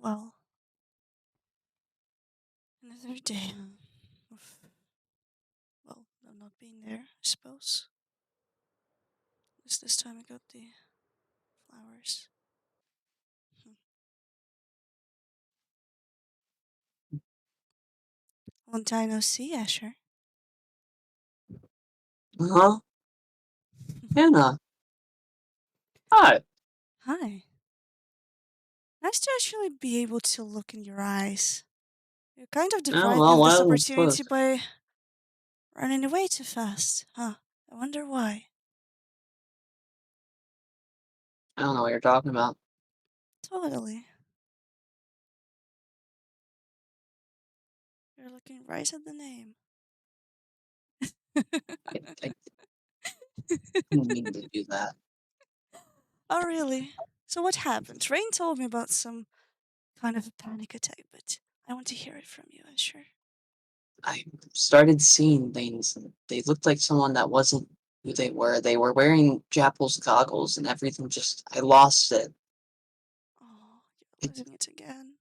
Well, another day of, well, of not being there, I suppose. At least this time I got the flowers. Hmm. Long time no see, Asher. Huh? Hannah. Hi. Hi. Nice to actually be able to look in your eyes. You kind of Oh, deprived me well, of what this else am I opportunity supposed to? by running away too fast. Huh. I wonder why. I don't know what you're talking about. Totally. You're looking right at the name. I didn't mean to do that. Oh, really? So what happened? Rain told me about some kind of a panic attack, but I want to hear it from you, Asher. I started seeing things, and they looked like someone that wasn't who they were. They were wearing Jappel's goggles, and everything just, I lost it. Oh, you're losing it again.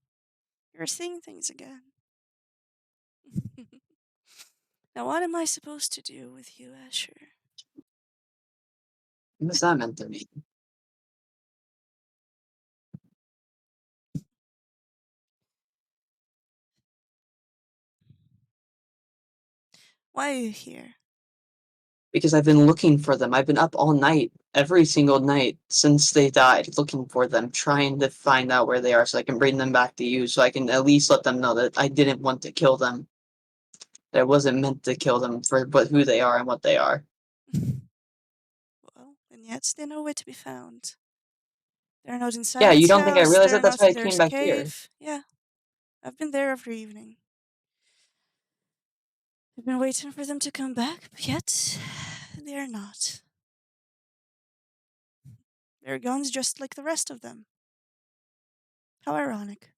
You're seeing things again. Now, what am I supposed to do with you, Asher? What's that meant to me? Why are you here? Because I've been looking for them. I've been up all night, every single night since they died, looking for them, trying to find out where they are so I can bring them back to you, so I can at least let them know that I didn't want to kill them. That I wasn't meant to kill them for but who they are and what they are. Well, and yet they're nowhere to be found. They're not inside Yeah, you this don't think I house, realized they're that? That's not why in I their came back here. cave. Yeah, I've been there every evening. I've been waiting for them to come back, but yet they're not. They're gone just like the rest of them. How ironic.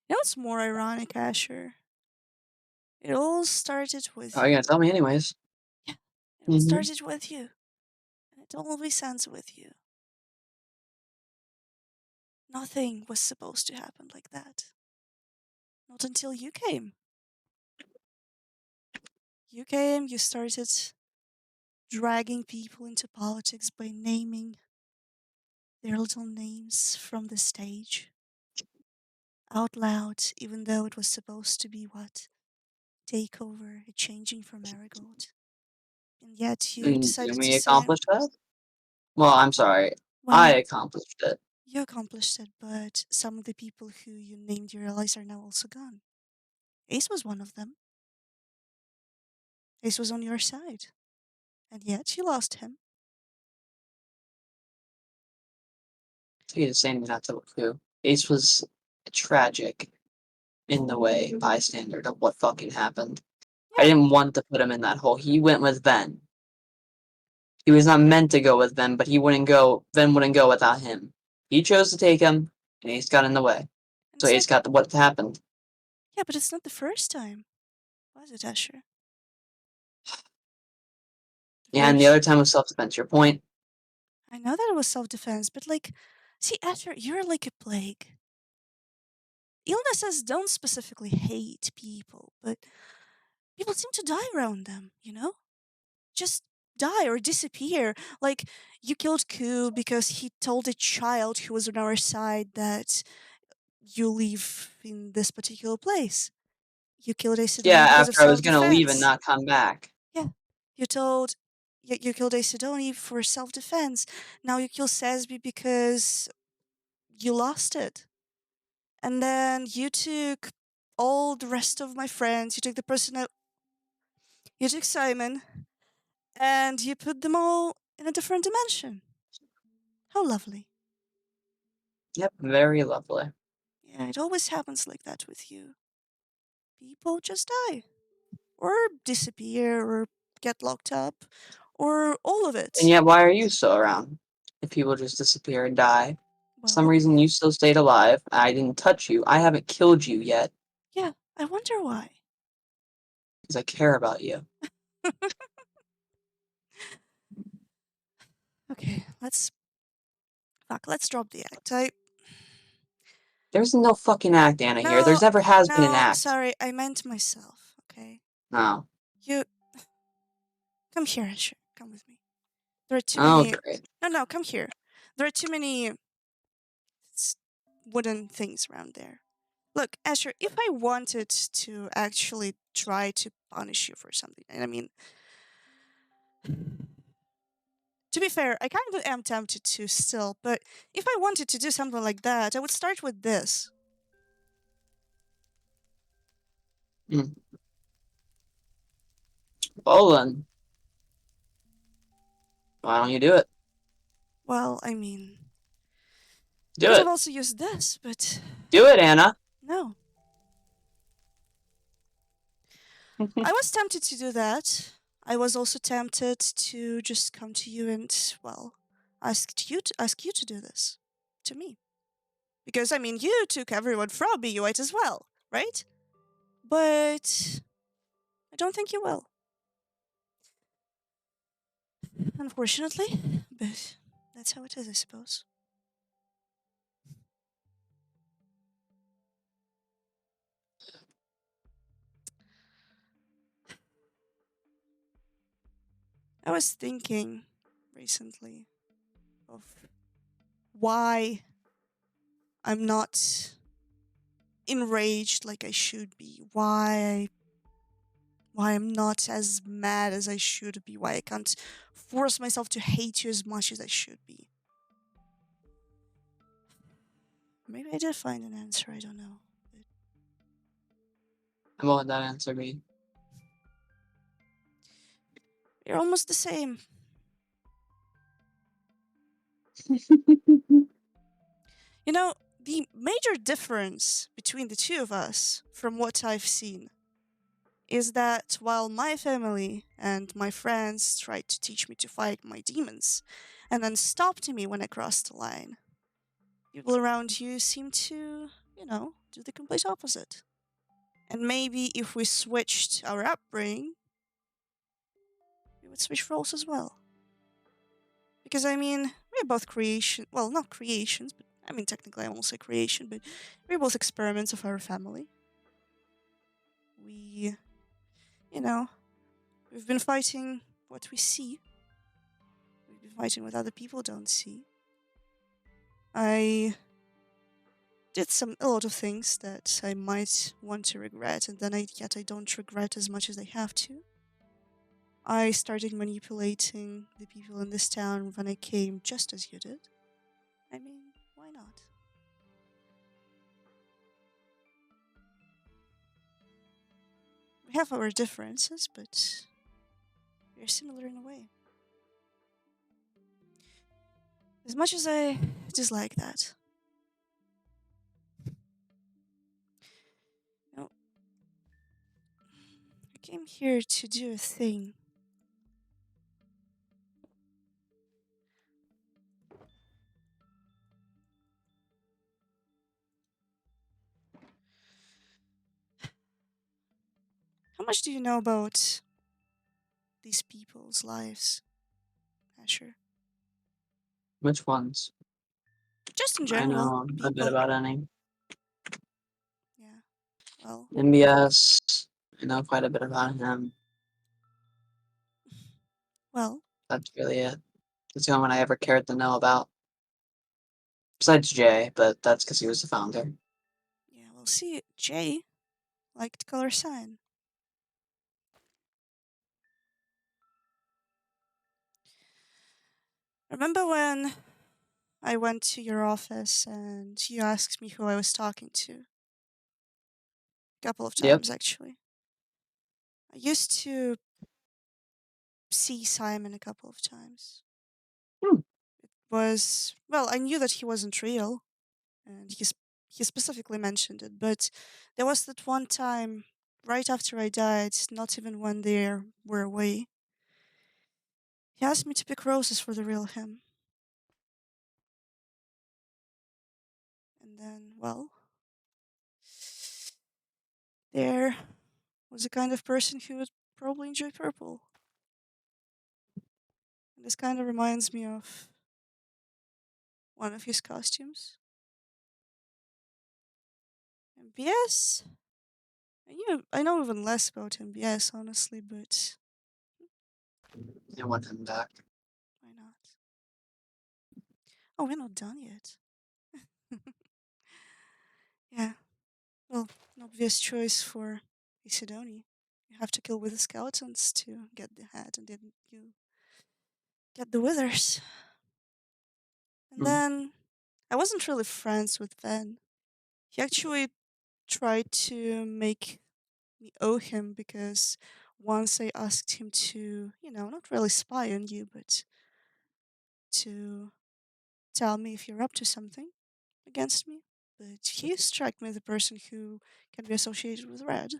You know what's more ironic, Asher? It all started Oh, with you're gonna you. tell me anyways. Yeah, it all Hmm. started with you. And it always ends with you. Nothing was supposed to happen like that. Not until you came. You came, you started dragging people into politics by naming their little names from the stage out loud, even though it was supposed to be what? Takeover, a changing for Marigold. And yet you And decided to we say, accomplished that? Well, I'm sorry. I well, accomplished it. you accomplished it, but some of the people who you named your allies are now also gone. Ace was one of them. Ace was on your side. And yet you lost him. He was saying not to look who. Ace was tragic in the way bystander of what fucking happened. I Yeah, didn't want to put him in that hole. He went with Ven. He was not meant to go with Ven, but he wouldn't go. Ven wouldn't go without him. He chose to take him, and Ace got in the way. and So it's Ace not, got what happened. yeah, but it's not the first time, was it, Asher? The Yeah, and the first, other time was self-defense. Your point? I know that it was self defense, but like, see, Asher, you're like a plague. Illnesses don't specifically hate people, but people seem to die around them, you know? Just die or disappear. Like, you killed Ku because he told a child who was on our side that you live in this particular place. You killed Yeah, Acidoni because of after I was self gonna leave and defense. not come back. Yeah. You told. You killed Acidoni for self defense. Now you kill Sesby because you lost it. And then you took all the rest of my friends. You took the person that. You took Simon. And you put them all in a different dimension. How lovely. Yep, very lovely. Yeah, it always happens like that with you. People just die, or disappear, or get locked up, or all of And it. yet, why are you still around? If people just disappear and die. For some Well, reason, you still stayed alive. I didn't touch you. I haven't killed you yet yeah, I wonder why. because I care about you. Okay, let's Fuck, let's drop the act. I There's no fucking act, Anna, here. No, There's never has been an no, act. sorry, I meant myself, okay? No. You come here, Asher. Come with me. There are too Oh, many great. No, come here. There are too many s- wooden things around there. Look, Asher, if I wanted to actually try to punish you for something, and I mean, to be fair, I kind of am tempted to still, but if I wanted to do something like that, I would start with this. Mm. Well then, why don't you do it? Well, I mean, I Do could have it. also used this, but Do it, Anna. no. I was tempted to do that. I was also tempted to just come to you and, well, ask you to do this to me. Because I mean, you took everyone from me, you might as well, right? But I don't think you will, unfortunately. But that's how it is, I suppose. I was thinking recently of why I'm not enraged like I should be. Why I'm not as mad as I should be. Why I can't force myself to hate you as much as I should be. Maybe I did find an answer. I don't know. But And what would that answer be? you're almost the same. You know, the major difference between the two of us, from what I've seen, is that while my family and my friends tried to teach me to fight my demons and then stopped me when I crossed the line, people around you seem to, do the complete opposite. And maybe if we switched our upbringing, we would switch roles as well. Because I mean, we're both creation. Well, not creations, but I mean, technically, I won't say creation, but we're both experiments of our family. We, you know, we've been fighting what we see. We've been fighting what other people don't see. I did a lot of things that I might want to regret, and then yet I don't regret as much as I have to. I started manipulating the people in this town when I came, just as you did. I mean, why not? We have our differences, but we're similar in a way. As much as I dislike that. You know, I came here to do a thing. How much do you know about these people's lives, Asher? Which ones? Just in I general, know a bit people. about any. Yeah, well, MBS. I know quite a bit about him. well, That's really it. That's the only one I ever cared to know about. Besides Jay, but that's because he was the founder. yeah, well, see, Jay liked color sign. Remember when I went to your office and you asked me who I was talking to? A couple of Yep. times, actually. I used to see Simon a couple of times. Hmm. Well, I knew that he wasn't real, and he specifically mentioned it. But there was that one time right after I died, not even when they were away. He asked me to pick roses for the real him, and then, well, there was a kind of person who would probably enjoy purple. And this kind of reminds me of one of his costumes. MBS? I know even less about MBS, honestly, but I want him back. why not? Oh, we're not done yet. Yeah, well, an obvious choice for Isidoni. You have to kill with the skeletons to get the hat, and then you get the withers. And Mm. then I wasn't really friends with Ven. He actually tried to make me owe him because once I asked him to, not really spy on you, but to tell me if you're up to something against me. But he struck me as a person who can be associated with Red.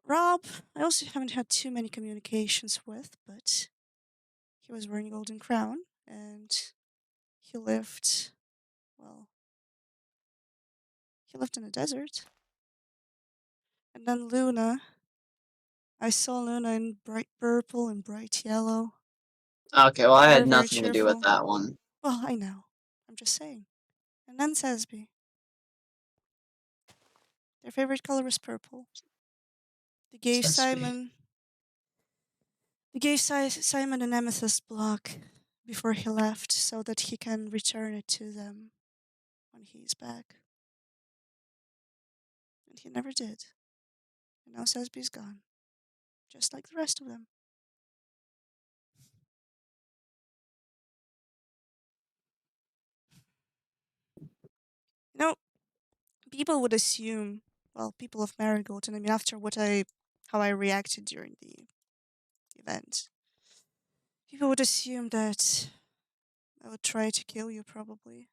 Rob, I also haven't had too many communications with, but he was wearing a golden crown and he lived, well, he lived in a desert. And then Luna, I saw Luna in bright purple and bright yellow. Okay, well, I Very, had very nothing to do with cheerful. that one. Well, I know. I'm just saying. And then Sesby. Their favorite color was purple. They gave So sweet. Simon they gave Simon an amethyst block before he left so that he can return it to them when he's back. And he never did. And now Sesby's gone. Just like the rest of them. You know, people would assume, well, people of Marigold, and I mean after how I reacted during the event, people would assume that I would try to kill you probably.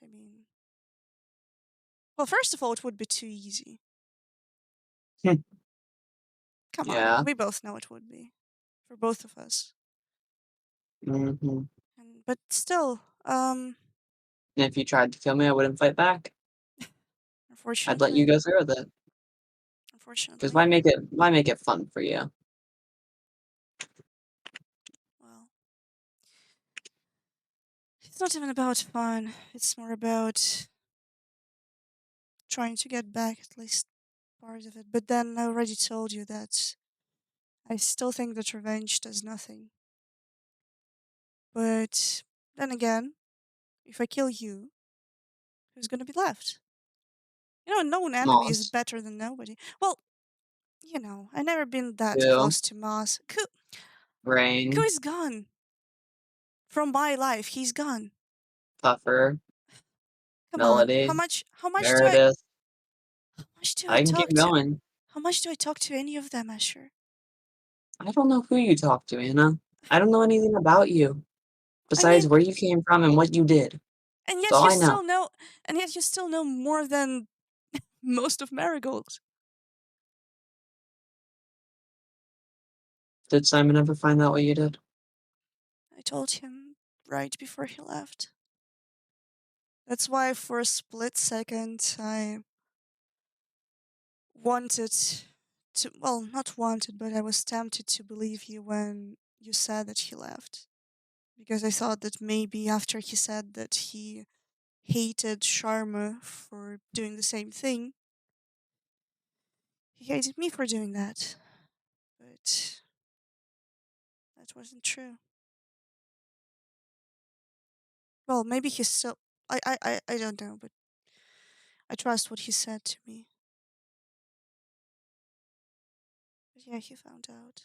I mean, well, first of all, it would be too easy. Come on, Yeah. we both know it would be for both of us. Hmm. But still, And if you tried to kill me, I wouldn't fight back. I'd let you unfortunately, go through with it. Because unfortunately, why make it fun for you? well, it's not even about fun. It's more about trying to get back at least part of it. But then I already told you that I still think that revenge does nothing. But then again, if I kill you, who's gonna be left? Known enemy is Moss. better than nobody. Well, I never been that Two. close to Moss. Ku Rain. is gone from my life. He's gone. Puffer. Come on. How Melody. much? How much do I? Meredith. How much do I I can keep talk to? going. How much do I talk to any of them, Asher? I don't know who you talk to, Anna. I don't know anything about you, I besides mean, where you came from and what you did. and That's yet all you I know. still know, and yet you still know more than most of Marigold. Did Simon ever find out what you did? I told him right before he left. That's why, for a split second, I wanted to. Well, not wanted, but I was tempted to believe you when you said that he left. Because I thought that maybe after he said that he hated Sharma for doing the same thing, he hated me for doing that. But that wasn't true. Well, maybe he's still. I don't know, but I trust what he said to me. But yeah, he found out.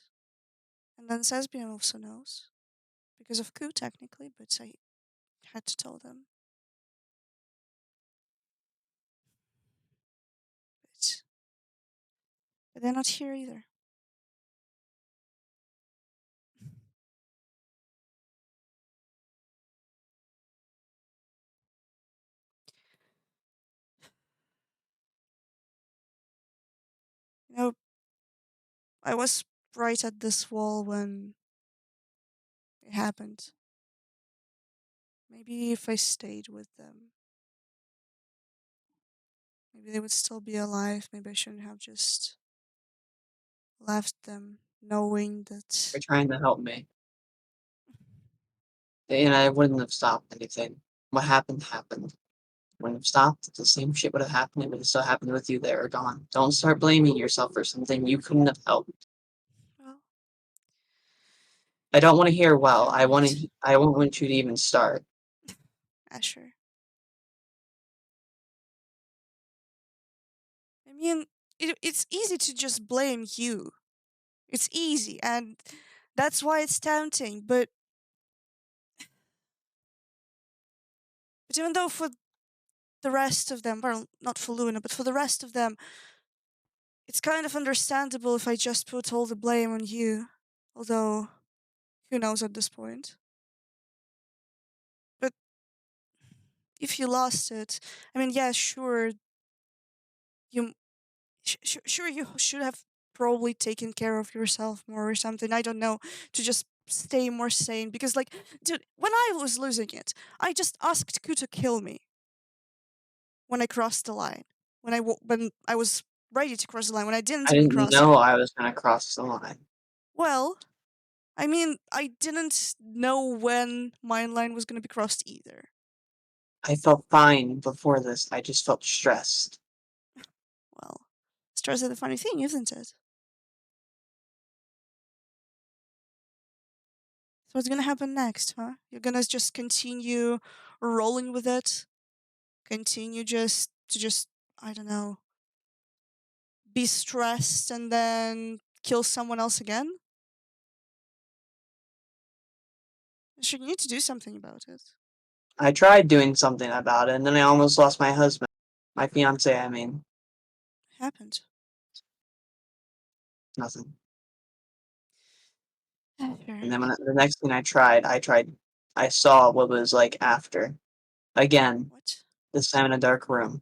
And then Sesbian also knows. Because of Ku, technically, but I had to tell them. But, but they're not here either. You know, I was right at this wall when it happened. Maybe if I stayed with them, maybe they would still be alive. Maybe I shouldn't have just left them knowing You're that. trying to help me. and I wouldn't have stopped anything. What happened happened. Wouldn't have stopped. The same shit would have happened. It would have still happened with you there or gone. Don't start blaming yourself for something you couldn't have helped. Well, I don't want to hear well. you're right. I won't want you to even start. Asher. I mean, it's easy to just blame you. It's easy, and that's why it's tempting. But even though for the rest of them, well, not for Luna, but for the rest of them, it's kind of understandable if I just put all the blame on you. Although, who knows at this point? But if you lost it, I mean, yeah, sure, you sure you should have probably taken care of yourself more or something. I don't know, to just stay more sane. Because, like, dude, when I was losing it, I just asked Ku to kill me when I crossed the line. When I was ready to cross the line, when I didn't I even didn't cross it. know I was gonna cross the line. Well, I mean, I didn't know when my line was going to be crossed either. I felt fine before this. I just felt stressed. Well, stress is the funny thing, isn't it? So what's gonna happen next, huh? You're gonna just continue rolling with it? Continue just I don't know, be stressed and then kill someone else again? You need to do something about it. I tried doing something about it, and then I almost lost my husband. My fiance, I mean. Happened. Nothing. Sure. And then the next thing I saw what was like after. Again, What? this time in a dark room.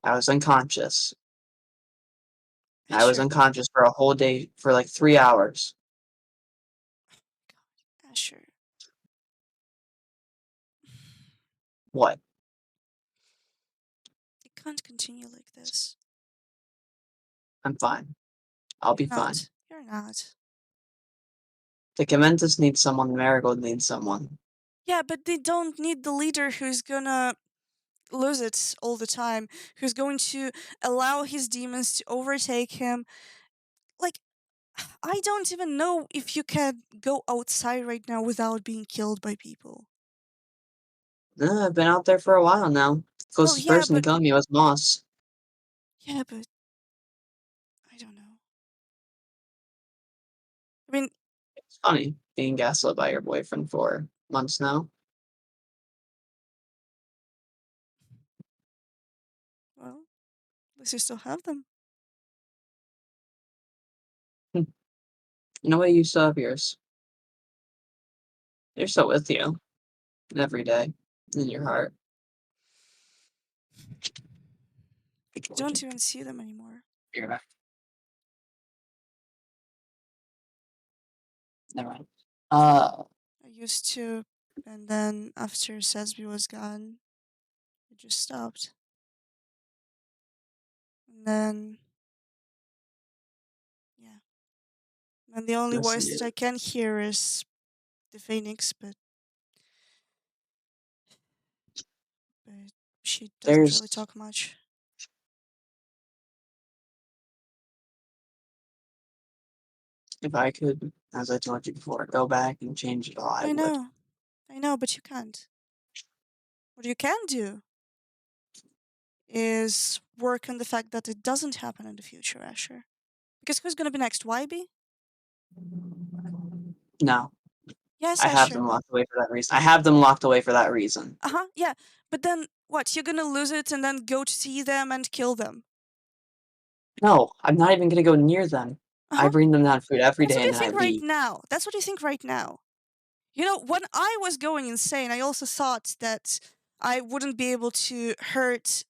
I was unconscious. I was Asher. unconscious for a whole day, for like 3 hours. God, Asher. What? It can't continue like this. I'm fine. I'll You're be fine. not. You're not. The Caventus needs someone, Marigold needs someone. Yeah, but they don't need the leader who's gonna lose it all the time, who's going to allow his demons to overtake him. Like, I don't even know if you can go outside right now without being killed by people. I've been out there for a while now. Well, Closest person to kill me was Moss. but I don't know. I mean, It's funny being gaslit by your boyfriend for months now. well, at least you still have them. You know what? You still have yours. They're still with you every day in your heart. I don't even see them anymore. You're never mind. I used to, and then after Sesby was gone, it just stopped. And then, yeah. And the only Listen, voice dude. that I can hear is the Phoenix, but she doesn't really There's talk much. if I could, as I told you before, go back and change it all, I I would. know, I know, but you can't. What you can do is work on the fact that it doesn't happen in the future, Asher. Because who's gonna be next? YB? No, Yes, I have Asher. them locked away for that reason. I have them locked away for that reason. Uh huh. Yeah, but then what? You're gonna lose it and then go to see them and kill them. No, I'm not even gonna go near them. Uh I huh. bring them that food every That's day what and you then I think right leave. now. That's what you think right now. You know, when I was going insane, I also thought that I wouldn't be able to hurt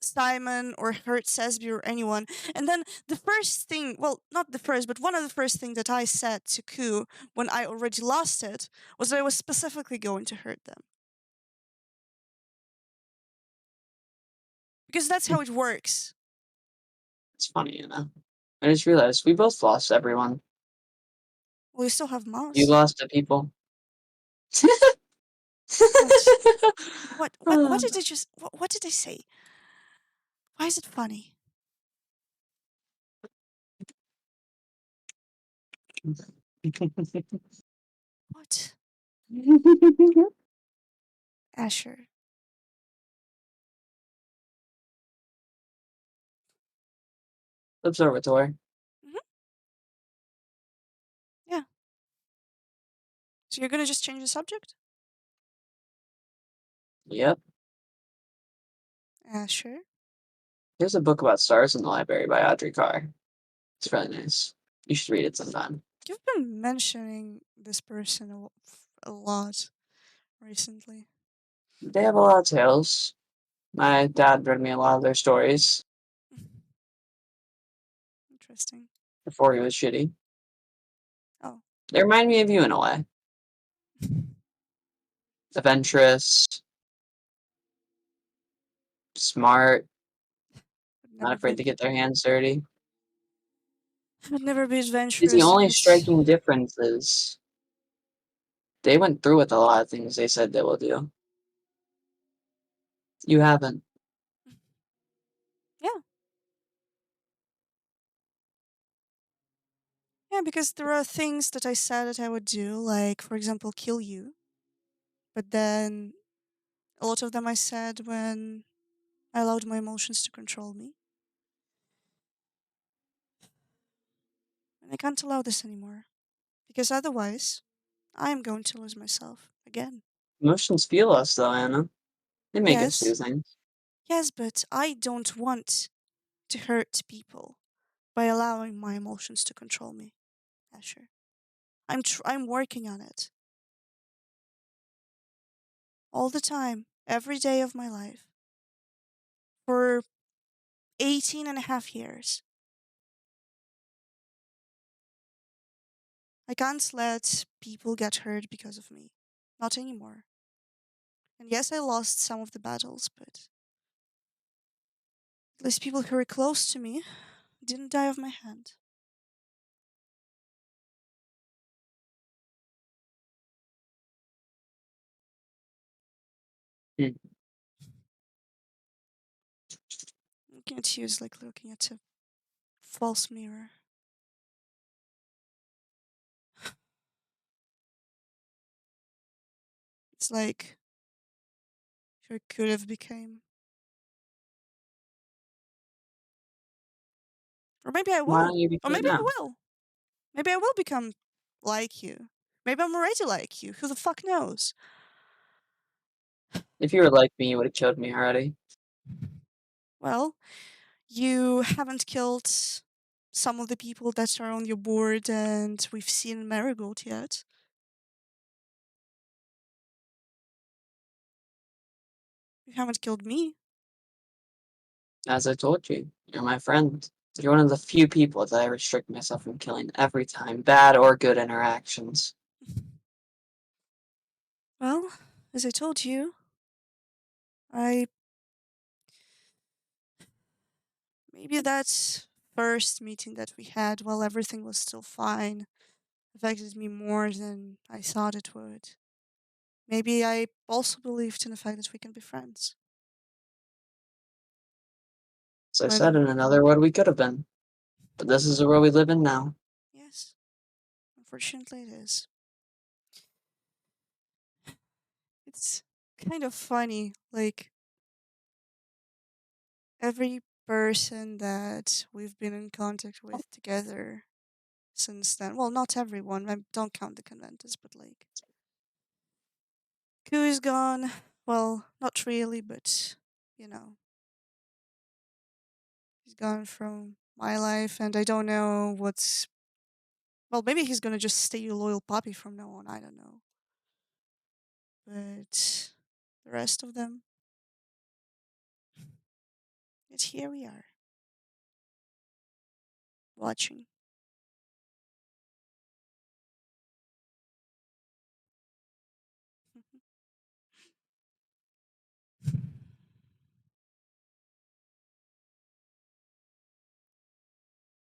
Simon or hurt Sesby or anyone. And then the first thing, well, not the first, but one of the first things that I said to Ku when I already lost it was that I was specifically going to hurt them. Because that's how it works. It's funny, you know. I just realized we both lost everyone. Well, you still have You Moss. lost the people. What? What did they just? What did they say? Why is it funny? What? Asher. Observatory. Hmm. Yeah. So you're gonna just change the subject? Yep. Asher. There's a book about stars in the library by Audrey Carr. It's really nice. You should read it sometime. You've been mentioning this person a lot recently. They have a lot of tales. My dad read me a lot of their stories Interesting. before he was shitty. Oh. They remind me of you in a way. Adventurous, smart, Would not never afraid be. to get their hands dirty. Would never be It's the adventurous, only but striking difference is they went through with a lot of things they said they will do. You haven't. yeah, yeah. Because there are things that I said that I would do, like for example, kill you. But then a lot of them I said when I allowed my emotions to control me, and I can't allow this anymore because otherwise, I am going to lose myself again. Emotions feel us, though, Anna. They make us do Yes, things. yes, but I don't want to hurt people by allowing my emotions to control me. Asher, I'm working on it all the time, every day of my life for 18 and a half years. I can't let people get hurt because of me. Not anymore. And yes, I lost some of the battles, but at least people who were close to me didn't die of my hand. Hmm. Looking at you is like looking at a false mirror. It's like who could have became. Or maybe I Why will. don't you Or become it maybe I now? will. Maybe I will become like you. Maybe I'm already like you. Who the fuck knows? If you were like me, you would have killed me already. Well, you haven't killed some of the people that are on your board and we've seen in Marigold yet. You haven't killed me. As I told you, you're my friend. You're one of the few people that I restrict myself from killing every time, bad or good interactions. Well, as I told you, I maybe that first meeting that we had while everything was still fine affected me more than I thought it would. Maybe I also believed in the fact that we can be friends. As I said, When in another world we could have been. But this is the world we live in now. yes, unfortunately it is. It's kind of funny, like every person that we've been in contact with together since then. Well, not everyone. I don't count the conventus, but like Ku is gone. Well, not really, but you know, he's gone from my life, and I don't know what's. Well, maybe he's gonna just stay a loyal puppy from now on. I don't know, but the rest of them, yet here we are, watching.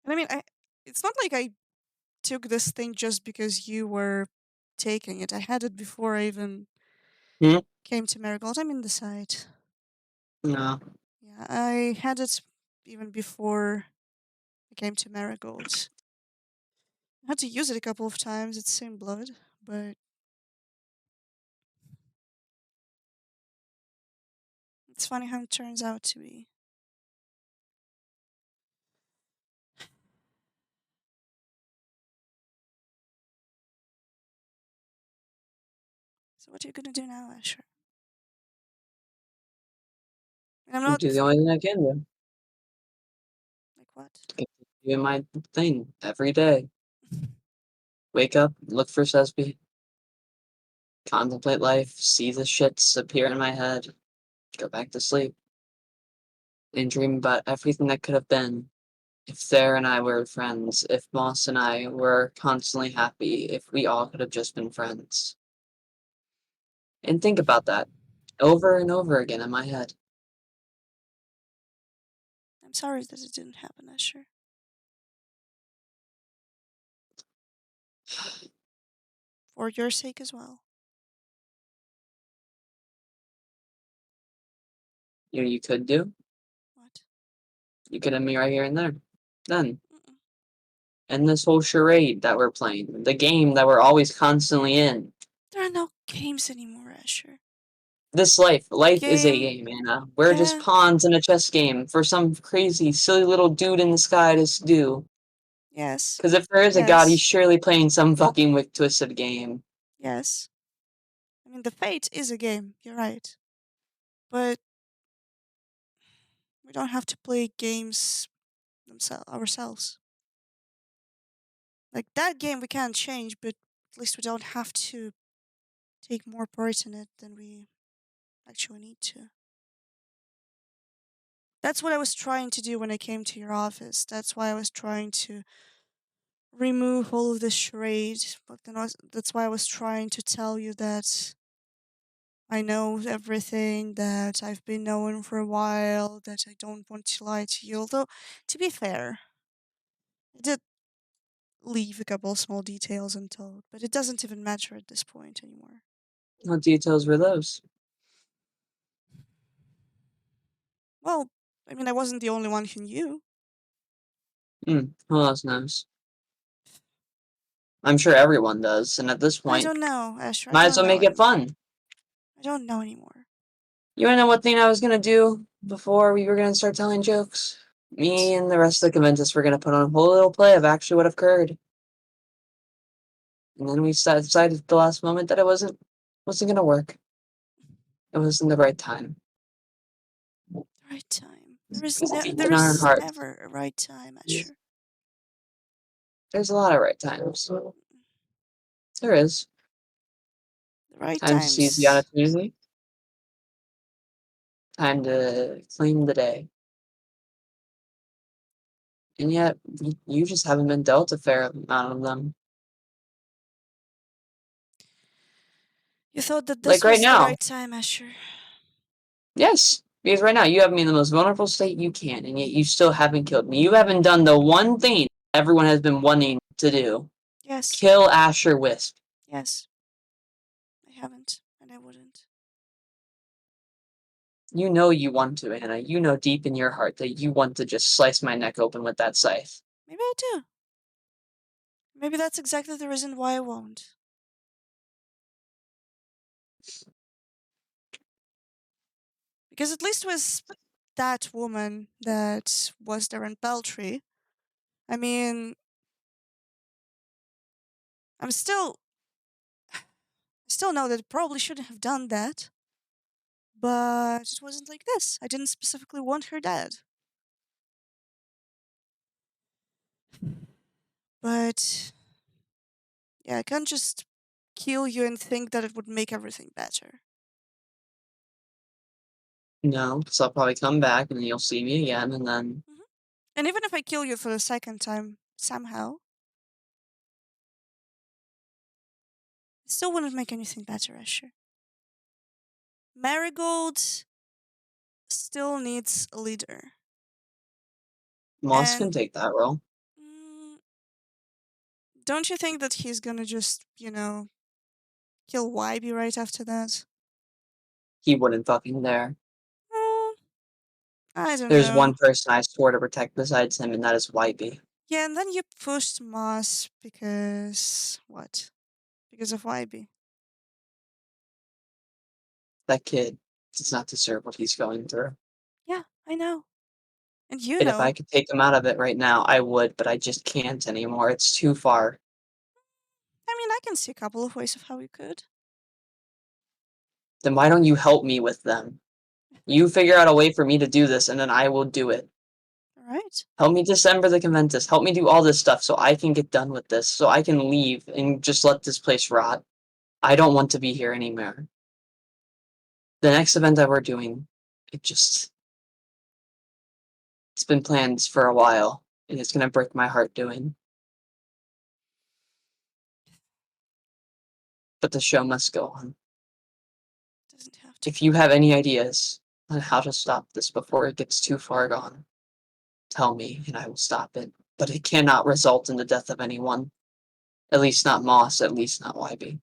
And I mean, it's not like I took this thing just because you were taking it. I had it before I even Hmm? came to Marigold. I'm in the site. No. Yeah, I had it even before I came to Marigold. I had to use it a couple of times. It's same blood, but it's funny how it turns out to be. So what are you gonna do now, Asher? And I'm Do not the only thing I can do. like what? Doing my thing every day. Wake up, look for Sesame, contemplate life, see the shits appear in my head, go back to sleep, and dream about everything that could have been. If Sarah and I were friends, if Moss and I were constantly happy, if we all could have just been friends. And think about that over and over again in my head. I'm sorry that it didn't happen, Asher. For your sake as well. You know, you could do? What? You could have me right here and there. Then. Mm-mm. And this whole charade that we're playing, the game that we're always constantly in. There are no games anymore, Asher. This life is a Game, game, Anna. We're just yeah, pawns in a chess game for some crazy, silly little dude in the sky to do. yes, Because if there is a god, he's yes, surely playing some fucking wick twisted game. yes. I mean, the Fate is a game, you're right. But we don't have to play games ourselves. Like, that game we can't change, but at least we don't have to take more part in it than we actually need to. That's what I was trying to do when I came to your office. That's why I was trying to remove all of this charade. But that's why I was trying to tell you that I know everything, that I've been knowing for a while, that I don't want to lie to you. Although, to be fair, I did leave a couple of small details untold, but it doesn't even matter at this point anymore. What details were those? Well, I mean, I wasn't the only one who knew. Who else knows? I'm sure everyone does, and at this I point, don't know, Asher. I might as don't well know make it anymore. fun. I don't know anymore. You wanna know what thing I was gonna do before we were gonna start telling jokes? Me What? and the rest of the Conventus were gonna put on a whole little play of actually what occurred. And then we decided at the last moment that it wasn't gonna work. It wasn't the right time. The right time. Deep There in our is hearts, never a right time, Asher. there's a lot of right times. There is. The right Time to seize the times. opportunity. Time to claim the day. And yet, you just haven't been dealt a fair amount of them. You thought that Like this right was the now. right time, Asher. Yes, because right now you have me in the most vulnerable state you can, and yet you still haven't killed me. You haven't done the one thing everyone has been wanting to do. Yes, Kill Asher Wisp. yes. I haven't, and I wouldn't. You know you want to, Anna. You know deep in your heart that you want to just slice my neck open with that scythe. Maybe I do. Maybe that's exactly the reason why I won't. Because at least with that woman that was there in Peltry, I mean, I'm still, I still know that I probably shouldn't have done that, but it wasn't like this. I didn't specifically want her dead. But yeah, I can't just kill you and think that it would make everything better. No, because I'll probably come back and then you'll see me again, and then Hmm. And even if I kill you for the second time, somehow, it still wouldn't make anything better, Asher. Marigold still needs a leader. Moss can And take that role. mm, don't you think that he's gonna just, kill YB right after that. He wouldn't fucking dare. Hmm, I don't There's know. one person I swore to protect besides him, and that is Whitey. Yeah, and then you pushed Moss because what? Because of YB. That kid does not deserve what he's going through. Yeah, I know. And you And if I know. could take him out of it right now, I would, but I just can't anymore. It's too far. I mean, I can see a couple of ways of how you could. Then why don't you help me with them? You figure out a way for me to do this, and then I will do it. Alright? Help me dissemble the Conventus. Help me do all this stuff so I can get done with this, so I can leave and just let this place rot. I don't want to be here anymore. The next event that we're doing, it just, it's been planned for a while, and it's gonna break my heart doing. But the show must go on. Doesn't have to. If you have any ideas on how to stop this before it gets too far gone, tell me and I will stop it. But it cannot result in the death of anyone. At least not Moss, at least not YB.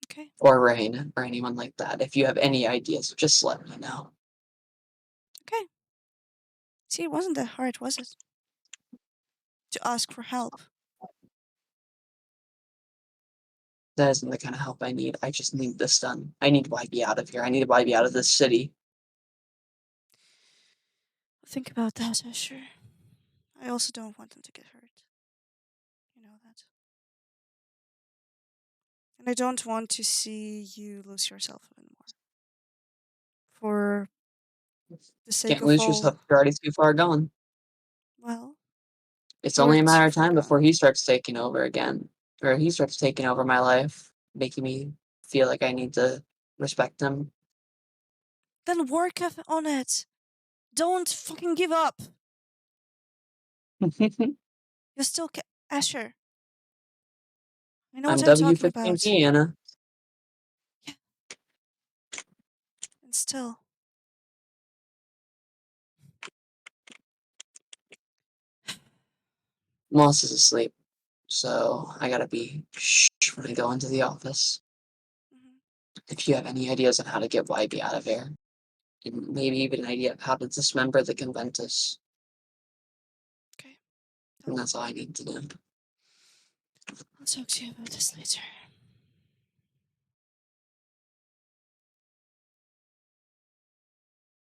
Okay. Or Rain, or anyone like that. If you have any ideas, just let me know. Okay. See, it wasn't that hard, was it? To ask for help. That isn't the kind of help I need. I just need this done. I need YB out of here. I need YB out of this city. Think about that, Asher. I also don't want them to get hurt. You know that. And I don't want to see you lose yourself even more. For the sake Can't of lose all, yourself. You're already too far gone. well, It's you're only a matter too of far time before gone. he starts taking over again. Or he starts taking over my life, making me feel like I need to respect him. Then work on it. Don't fucking give up. You still can. Asher, I know I'm what I'm talking about. W15P, Anna. Yeah, and still. Moss is asleep, so I gotta be shh when I go into the office. Mhm. If you have any ideas on how to get YB out of here, and maybe even an idea of how to dismember the Conventus, Okay, and tell me. that's all I need to do. I'll talk to you about this later.